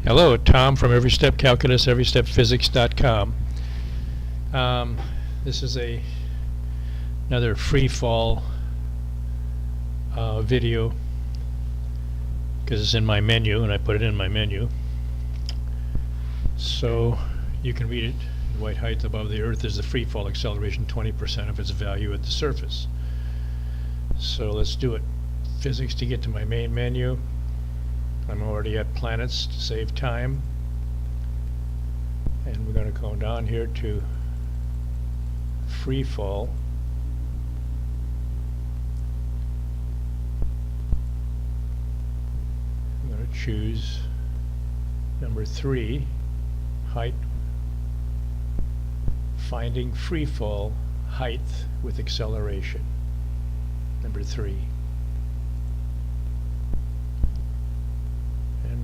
Hello, Tom from Every Step Calculus, EveryStepPhysics.com. This is another free fall video because it's in my menu and I put it in my menu. So you can read it. The white height above the Earth is the free fall acceleration, 20% of its value at the surface. So let's do it. Physics to get to my main menu. I'm already at planets to save time, and we're going to go down here to free fall. I'm going to choose number 3, height, finding free fall height with acceleration, number 3.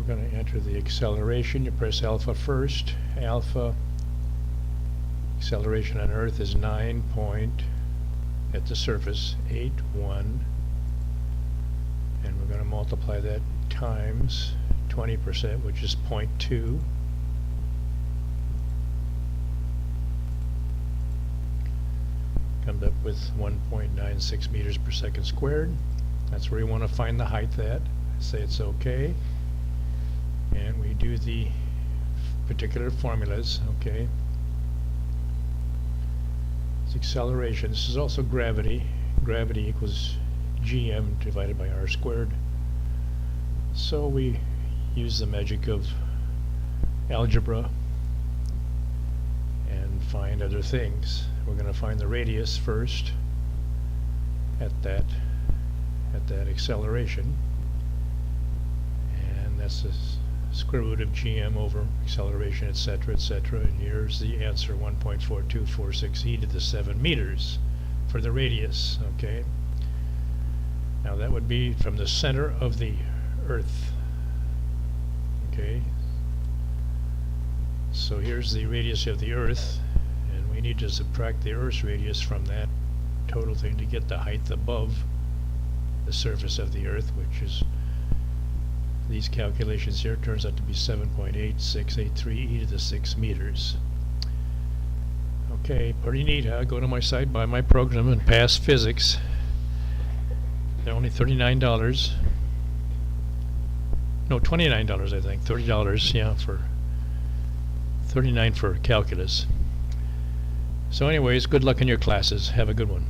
We're going to enter the acceleration. You press alpha first. Alpha acceleration on Earth is 9 point at the surface 81, and we're going to multiply that times 20%, which is 0.2. Comes up with 1.96 meters per second squared. That's where you want to find the height at. Say it's okay. And we do the particular formulas, okay. It's acceleration. This is also gravity. Gravity equals gm divided by r squared. So we use the magic of algebra and find other things. We're going to find the radius first at that acceleration, and that's this square root of gm over acceleration, etc., etc. And here's the answer, 1.4246 e to the 7 meters for the radius. Okay. Now that would be from the center of the Earth. Okay. So here's the radius of the Earth, and we need to subtract the Earth's radius from that total thing to get the height above the surface of the Earth, which is these calculations here. Turns out to be 7.8683 e to the 6 meters. Okay, pretty neat, huh? Go to my site, buy my program, and pass physics. They're only $39. No, $29, I think. $30, yeah, for $39 for calculus. So anyways, good luck in your classes. Have a good one.